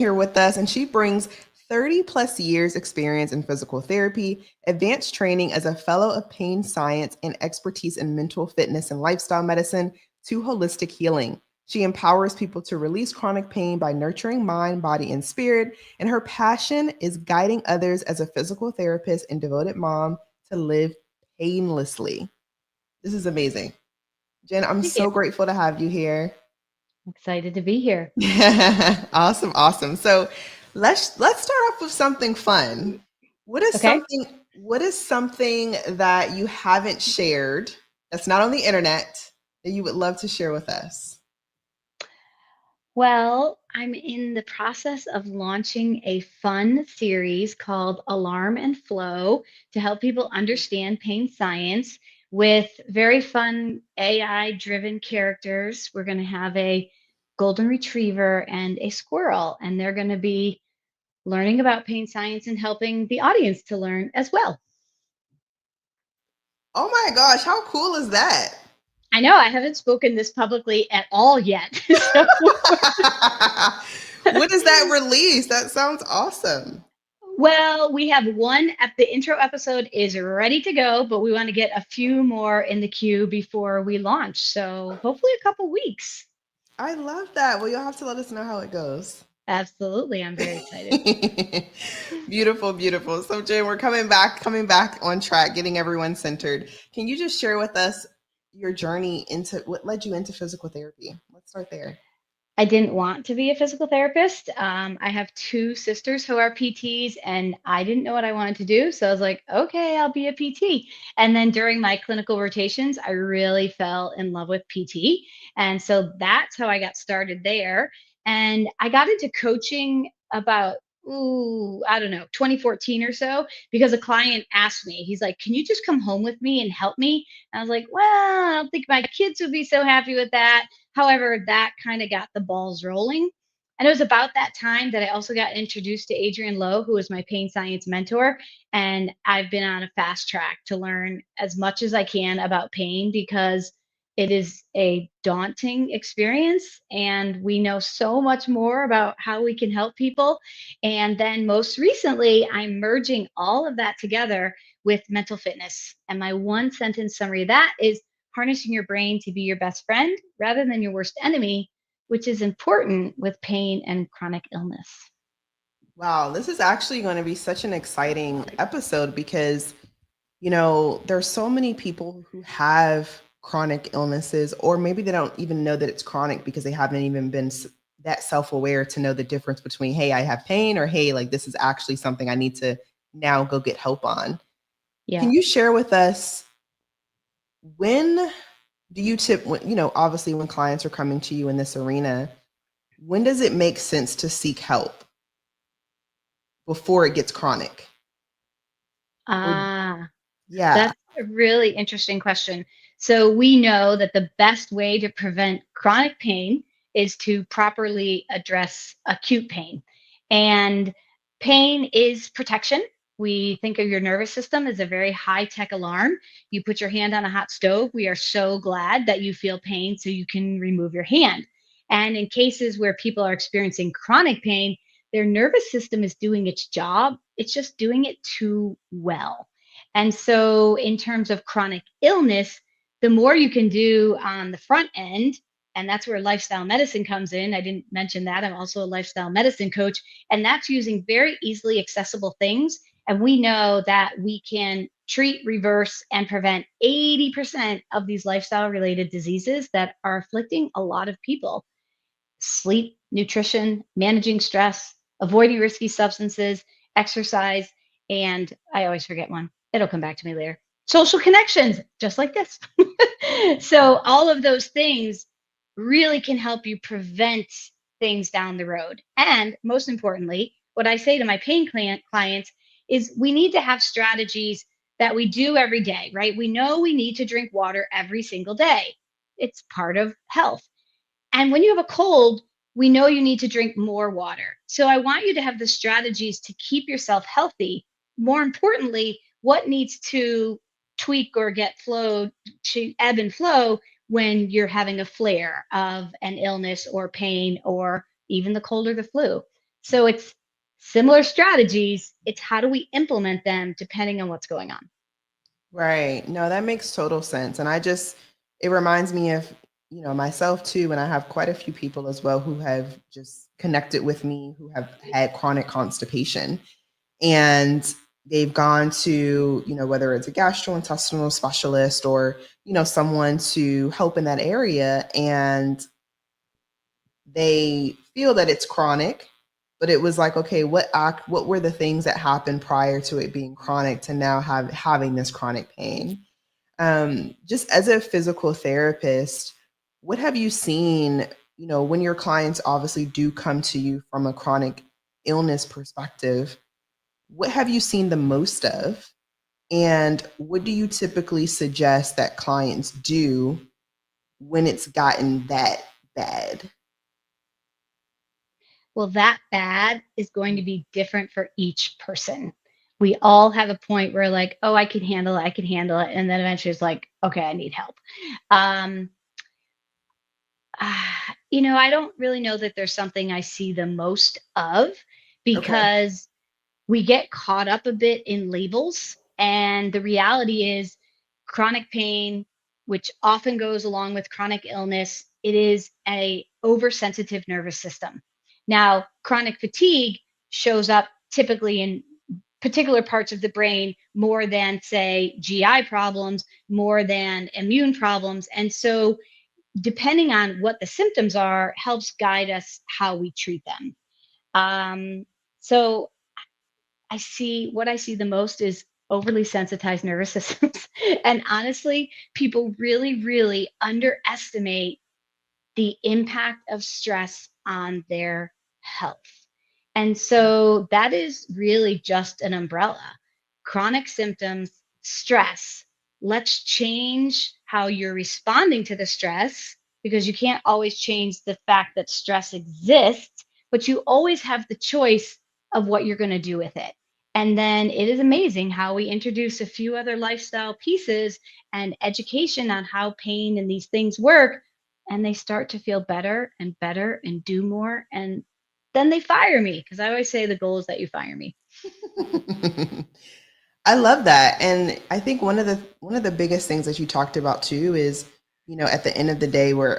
here with us, and she brings 30 plus years experience in physical therapy, advanced training as a fellow of pain science, and expertise in mental fitness and lifestyle medicine to holistic healing. She empowers people to release chronic pain by nurturing mind, body, and spirit. And her passion is guiding others as a physical therapist and devoted mom to live painlessly. This is amazing. Jen, I'm Thank you. so grateful to have you here. Excited to be here. Awesome, awesome. So let's start off with something fun. What is Okay. something what is something that you haven't shared that's not on the internet that you would love to share with us? Well, I'm in the process of launching a fun series called Alarm and Flow to help people understand pain science with very fun AI driven characters. We're going to have a golden retriever and a squirrel, and they're going to be learning about pain science and helping the audience to learn as well. Oh my gosh, how cool is that? I know I haven't spoken this publicly at all yet. So When is that release? That sounds awesome. well, we have one at the intro episode is ready to go, but we want to get a few more in the queue before we launch. So hopefully a couple weeks. I love that. Well, you'll have to let us know how it goes. Absolutely. I'm very excited. Beautiful, beautiful. So Jen, we're coming back on track, getting everyone centered. Can you just share with us your journey into what led you into physical therapy? Let's start there. I didn't want to be a physical therapist. I have two sisters who are PTs, and I didn't know what I wanted to do. So I was like, okay, I'll be a PT. And then during my clinical rotations, I really fell in love with PT. And so that's how I got started there. And I got into coaching about, I don't know, 2014 or so, because a client asked me, he's like, can you just come home with me and help me? And I was like, well, I don't think my kids would be so happy with that. However, that kind of got the balls rolling. And it was about that time that I also got introduced to Adrienne Lowe, who was my pain science mentor. And I've been on a fast track to learn as much as I can about pain because it is a daunting experience. And we know so much more about how we can help people. And then most recently, I'm merging all of that together with mental fitness. And my one sentence summary of that is harnessing your brain to be your best friend rather than your worst enemy, which is important with pain and chronic illness. Wow, this is actually going to be such an exciting episode because there's so many people who have chronic illnesses, or maybe they don't even know that it's chronic because they haven't even been that self-aware to know the difference between, hey, I have pain, or hey, like this is actually something I need to now go get help on. Yeah. Can you share with us, when do you obviously when clients are coming to you in this arena, when does it make sense to seek help before it gets chronic? Or Ah, yeah. that's a really interesting question. So we know that the best way to prevent chronic pain is to properly address acute pain. And pain is protection. We think of your nervous system as a very high tech alarm. You put your hand on a hot stove. We are so glad that you feel pain so you can remove your hand. And in cases where people are experiencing chronic pain, their nervous system is doing its job. It's just doing it too well. And so, in terms of chronic illness, the more you can do on the front end, and that's where lifestyle medicine comes in. I didn't mention that. I'm also a lifestyle medicine coach, and that's using very easily accessible things. And we know that we can treat, reverse, and prevent 80% of these lifestyle related diseases that are afflicting a lot of people: sleep, nutrition, managing stress, avoiding risky substances, exercise, and I always forget one. It'll come back to me later. Social connections, just like this. So, all of those things really can help you prevent things down the road. And most importantly, what I say to my pain clients is we need to have strategies that we do every day, right? We know we need to drink water every single day, it's part of health. And when you have a cold, we know you need to drink more water. So I want you to have the strategies to keep yourself healthy. More importantly, what needs to tweak or get flowed to ebb and flow when you're having a flare of an illness or pain or even the cold or the flu. So it's similar strategies. It's how do we implement them depending on what's going on. Right. No, that makes total sense. And it reminds me of, myself too. And I have quite a few people as well who have just connected with me who have had chronic constipation. And they've gone to, whether it's a gastrointestinal specialist or, someone to help in that area. And they feel that it's chronic, but it was like, okay, what were the things that happened prior to it being chronic to now having this chronic pain? Just as a physical therapist, what have you seen, when your clients obviously do come to you from a chronic illness perspective, what have you seen the most of? And what do you typically suggest that clients do when it's gotten that bad? Well, that bad is going to be different for each person. We all have a point where, like, oh, I can handle it, I can handle it. And then eventually it's like, okay, I need help. Um, I don't really know that there's something I see the most of Okay. because we get caught up a bit in labels. And the reality is, chronic pain, which often goes along with chronic illness, it is a oversensitive nervous system. Now, chronic fatigue shows up typically in particular parts of the brain more than, say, GI problems, more than immune problems. And so, depending on what the symptoms are, helps guide us how we treat them. So, what I see the most is overly sensitized nervous systems. And honestly, people really, really underestimate the impact of stress on their health. And so that is really just an umbrella. Chronic symptoms, stress. Let's change how you're responding to the stress because you can't always change the fact that stress exists, but you always have the choice of what you're going to do with it. And then it is amazing how we introduce a few other lifestyle pieces and education on how pain and these things work, and they start to feel better and better and do more. And then they fire me because I always say the goal is that you fire me. I love that. And I think one of the biggest things that you talked about too is, at the end of the day, we're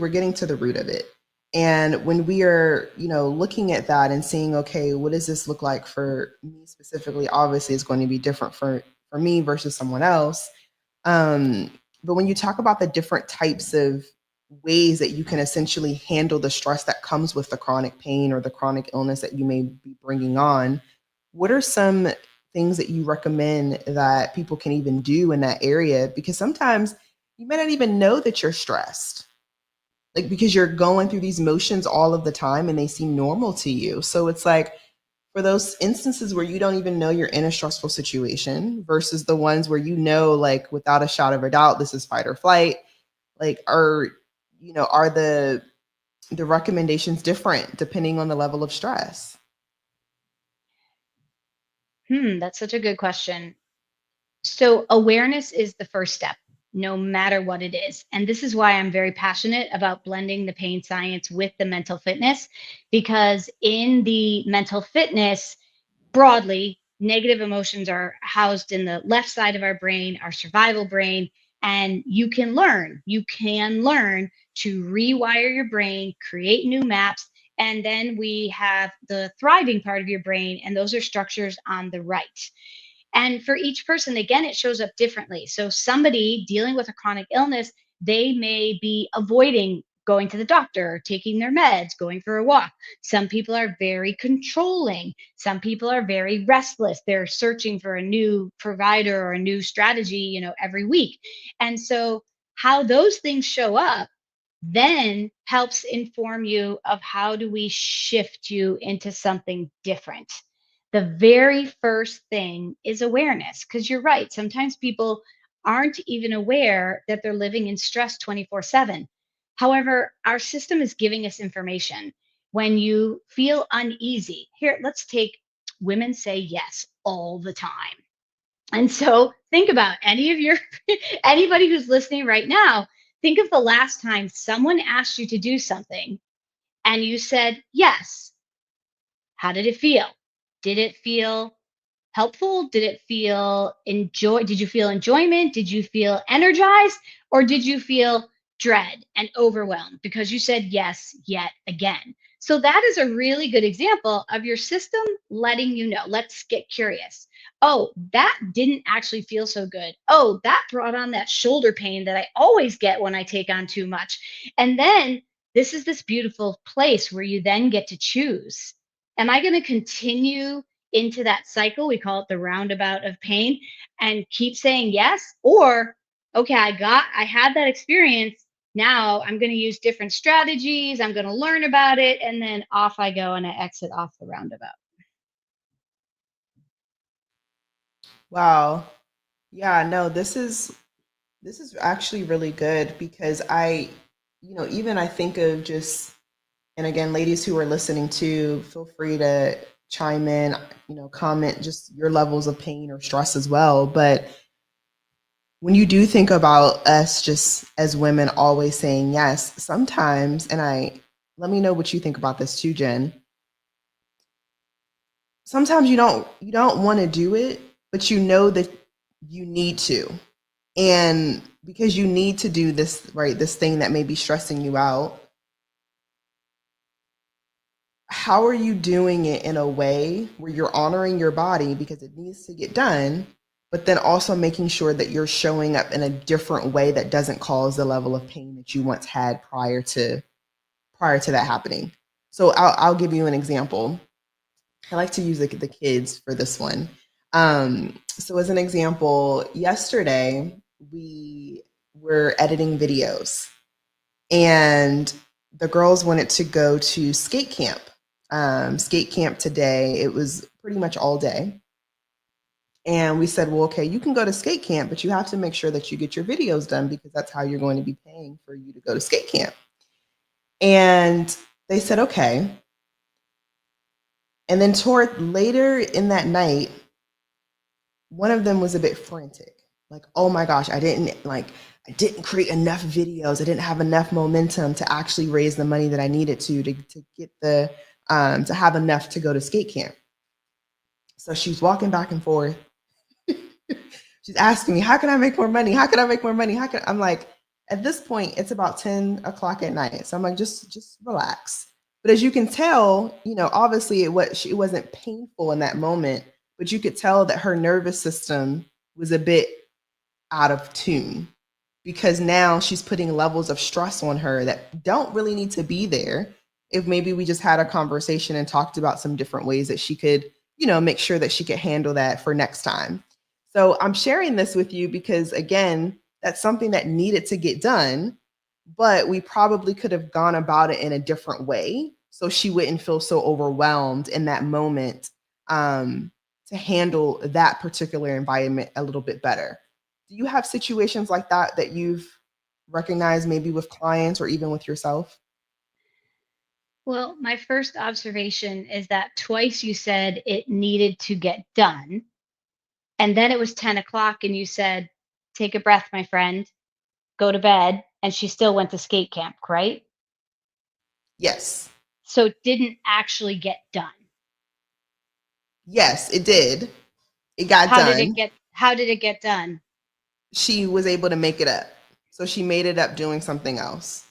getting to the root of it. And when we are, looking at that and seeing, okay, what does this look like for me specifically? Obviously, it's going to be different for me versus someone else. Um, but when you talk about the different types of ways that you can essentially handle the stress that comes with the chronic pain or the chronic illness that you may be bringing on, what are some things that you recommend that people can even do in that area? Because sometimes you may not even know that you're stressed, like because you're going through these motions all of the time and they seem normal to you. So it's like, for those instances where you don't even know you're in a stressful situation versus the ones where like without a shot of a doubt, this is fight or flight, like are the recommendations different depending on the level of stress? That's such a good question. So, awareness is the first step, no matter what it is. And this is why I'm very passionate about blending the pain science with the mental fitness, because in the mental fitness, broadly, negative emotions are housed in the left side of our brain, our survival brain. And you can learn to rewire your brain, create new maps. And then we have the thriving part of your brain, and those are structures on the right. And for each person, again, it shows up differently. So, somebody dealing with a chronic illness, they may be avoiding going to the doctor, taking their meds, going for a walk. Some people are very controlling. Some people are very restless. They're searching for a new provider or a new strategy, every week. And so, how those things show up then helps inform you of how do we shift you into something different. The very first thing is awareness, because you're right. Sometimes people aren't even aware that they're living in stress 24/7. However, our system is giving us information. When you feel uneasy, here, let's take women say yes all the time. And so think about anybody who's listening right now, think of the last time someone asked you to do something and you said yes. How did it feel? Did it feel helpful? Did it feel enjoy? Did you feel enjoyment? Did you feel energized? Or did you feel dread and overwhelmed because you said yes yet again? So that is a really good example of your system letting you know. Let's get curious. Oh, that didn't actually feel so good. Oh, that brought on that shoulder pain that I always get when I take on too much. And then this is this beautiful place where you then get to choose. Am I going to continue into that cycle? We call it the roundabout of pain, and keep saying yes. Or, okay, I had that experience. Now I'm going to use different strategies. I'm going to learn about it. And then off I go and I exit off the roundabout. Wow. Yeah, no, this is actually really good because even I think of just, and again, ladies who are listening to, feel free to chime in, comment just your levels of pain or stress as well. But when you do think about us just as women always saying yes, sometimes, and let me know what you think about this too, Jen. Sometimes you don't want to do it, but you know that you need to. And because you need to do this, right, this thing that may be stressing you out, how are you doing it in a way where you're honoring your body because it needs to get done, but then also making sure that you're showing up in a different way that doesn't cause the level of pain that you once had prior to that happening? So I'll give you an example. I like to use the kids for this one. So as an example, yesterday we were editing videos, and the girls wanted to go to skate camp. Skate camp today. It was pretty much all day. And we said, well, okay, you can go to skate camp, but you have to make sure that you get your videos done because that's how you're going to be paying for you to go to skate camp. And they said, okay. And then toward later in that night, one of them was a bit frantic. Like, oh my gosh, I didn't create enough videos. I didn't have enough momentum to actually raise the money that I needed to get to have enough to go to skate camp. So she's walking back and forth. She's asking me, how can I make more money? How can I make more money? I'm like, at this point, it's about 10 o'clock at night. So I'm like, just relax. But as you can tell, obviously it wasn't painful in that moment, but you could tell that her nervous system was a bit out of tune because now she's putting levels of stress on her that don't really need to be there. If maybe we just had a conversation and talked about some different ways that she could, make sure that she could handle that for next time. So I'm sharing this with you because, again, that's something that needed to get done, but we probably could have gone about it in a different way so she wouldn't feel so overwhelmed in that moment, to handle that particular environment a little bit better. Do you have situations like that you've recognized maybe with clients or even with yourself? Well, my first observation is that twice you said it needed to get done. And then it was 10 o'clock and you said, take a breath, my friend, go to bed. And she still went to skate camp, right? Yes. So it didn't actually get done. Yes, it did. It got done. How did it get done? She was able to make it up. So she made it up doing something else.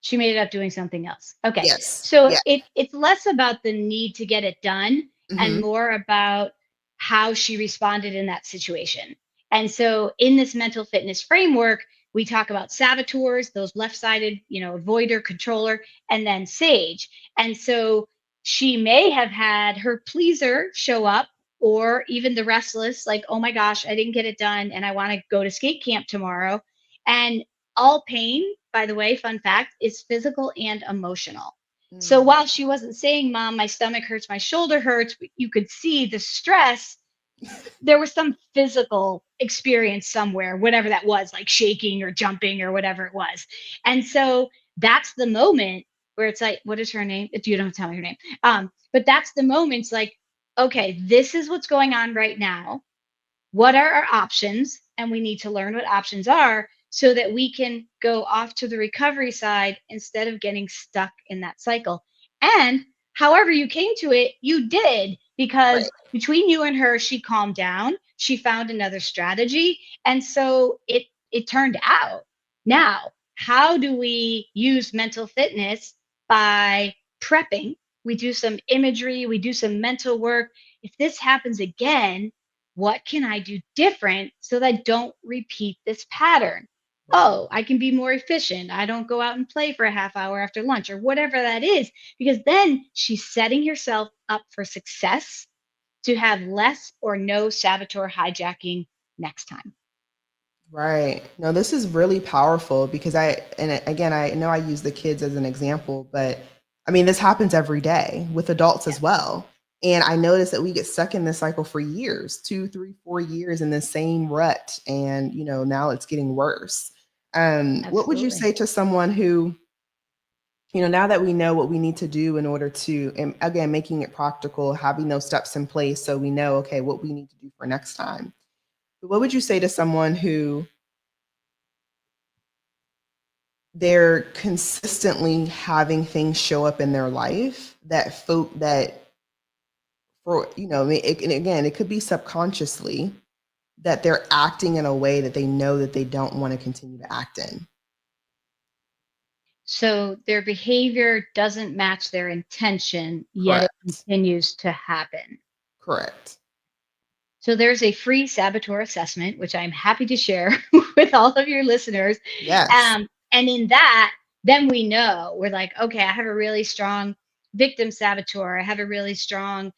She made it up doing something else. Okay. Yes. So Yeah. it's less about the need to get it done and Hmm. more about how she responded in that situation. And so in this mental fitness framework, we talk about saboteurs, those left-sided, avoider, controller, and then sage. And so she may have had her pleaser show up, or even the restless, like, oh my gosh, I didn't get it done and I want to go to skate camp tomorrow. And all pain, by the way, fun fact, is physical and emotional. So Mm. while she wasn't saying, Mom, my stomach hurts, my shoulder hurts, you could see the stress. There was some physical experience somewhere, whatever that was, like shaking or jumping or whatever it was. And so that's the moment where it's like, what is her name? You don't tell me her name. But that's the moment. It's like, okay, this is what's going on right now. What are our options? And we need to learn what options are so that we can go off to the recovery side instead of getting stuck in that cycle. And however you came to it, you did, Right. because between you and her, she calmed down, she found another strategy, and so it turned out. Now, how do we use mental fitness? By prepping. We do some imagery, we do some mental work. If this happens again, what can I do different so that I don't repeat this pattern? Right. Oh, I can be more efficient. I don't go out and play for a half hour after lunch or whatever that is, because then she's setting herself up for success to have less or no saboteur hijacking next time. Right. No, this is really powerful because again, I know I use the kids as an example, but I mean, this happens every day with adults as Yes, well. And I notice that we get stuck in this cycle for years, 2, 3, 4 years in the same rut. And, now it's getting worse. What would you absolutely. say to someone who, now that we know what we need to do in order to, and again, making it practical, having those steps in place so we know, okay, what we need to do for next time. But what would you say to someone who they're consistently having things show up in their life that for and again, it could be subconsciously that they're acting in a way that they know that they don't want to continue to act in. So their behavior doesn't match their intention, yet it Correct. continues to happen. Correct. So there's a free saboteur assessment, which I'm happy to share with all of your listeners. Yes. And in that, then we know, we're like, okay, I have a really strong victim saboteur. I have a really strong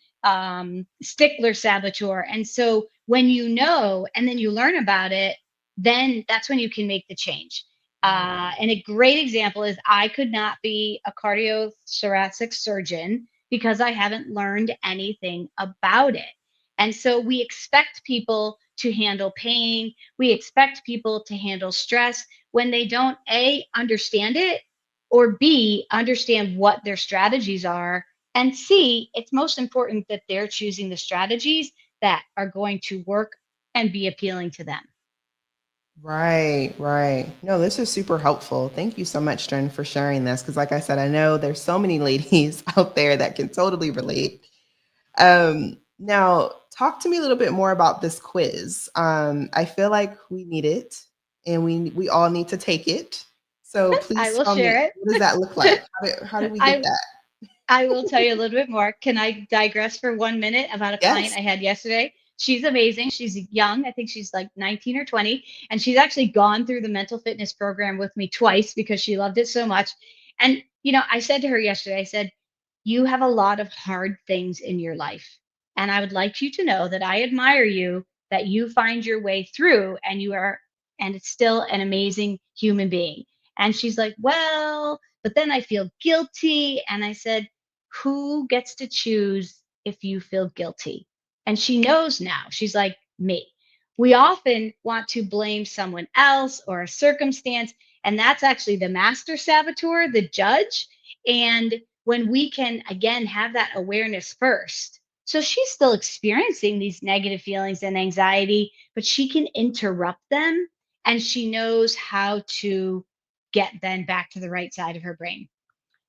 stickler saboteur. And so when you know and then you learn about it, then that's when you can make the change. Mm. And a great example is I could not be a cardiothoracic surgeon because I haven't learned anything about it. And so we expect people to handle pain. We expect people to handle stress when they don't A, understand it, or B, understand what their strategies are. And C, it's most important that they're choosing the strategies that are going to work and be appealing to them. Right, right. No, this is super helpful. Thank you so much, Jen, for sharing this. Because, like I said, I know there's so many ladies out there that can totally relate. Now, talk to me a little bit more about this quiz. I feel like we need it, and we all need to take it. So I please will tell me, share what does that look it. like? How do we get I that? I will tell you a little bit more. Can I digress for 1 minute about a client Yes. I had yesterday? She's amazing. She's young. I think she's like 19 or 20. And she's actually gone through the mental fitness program with me twice because she loved it so much. And, I said to her yesterday, I said, you have a lot of hard things in your life. And I would like you to know that I admire you, that you find your way through and and it's still an amazing human being. And she's like, well, but then I feel guilty. And I said, who gets to choose if you feel guilty? And she knows now. She's like, me. We often want to blame someone else or a circumstance. And that's actually the master saboteur, the judge. And when we can, again, have that awareness first. So she's still experiencing these negative feelings and anxiety, but she can interrupt them and she knows how to get then back to the right side of her brain.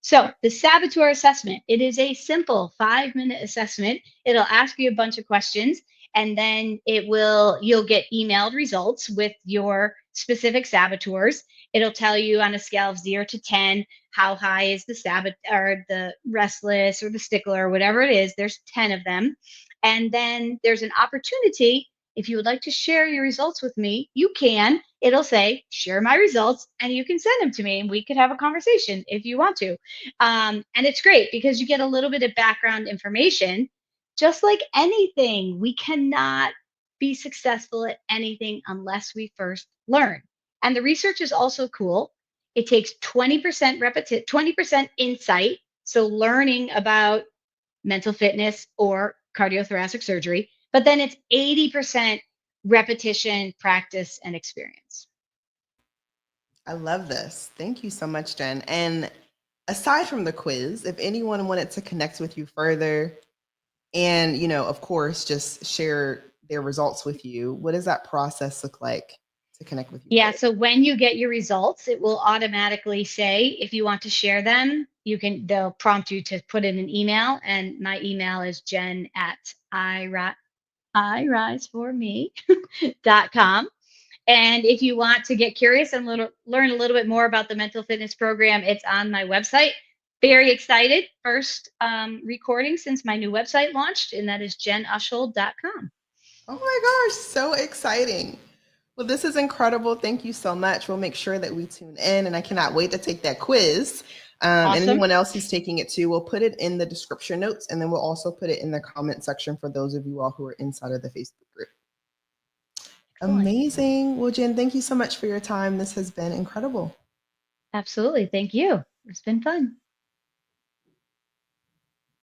So, the saboteur assessment, it is a simple 5-minute assessment. It'll ask you a bunch of questions and then you'll get emailed results with your specific saboteurs. It'll tell you on a scale of 0 to 10 how high is the or the restless or the stickler or whatever it is. There's 10 of them. And then there's an opportunity, if you would like to share your results with me, you can. It'll say share my results and you can send them to me and we could have a conversation if you want to. And it's great because you get a little bit of background information. Just like anything, we cannot be successful at anything unless we first learn. And the research is also cool. It takes 20% 20% insight. So learning about mental fitness or cardiothoracic surgery, but then it's 80% repetition, practice, and experience. I love this. Thank you so much, Jen. And aside from the quiz, if anyone wanted to connect with you further, and, of course, just share their results with you, what does that process look like to connect with you Yeah, further? so when you get your results, it will automatically say if you want to share them they'll prompt you to put in an email, and my email is jen@iriseforme.com. And if you want to get curious and learn a little bit more about the mental fitness program, it's on my website. Very excited. First recording since my new website launched, and that is jenuschold.com. Oh my gosh, so exciting. Well, this is incredible. Thank you so much. We'll make sure that we tune in, and I cannot wait to take that quiz. And Awesome. anyone else who's taking it too, we'll put it in the description notes, and then we'll also put it in the comment section for those of you all who are inside of the Facebook group. Excellent. Amazing. Well, Jen, thank you so much for your time. This has been incredible. Absolutely. Thank you. It's been fun.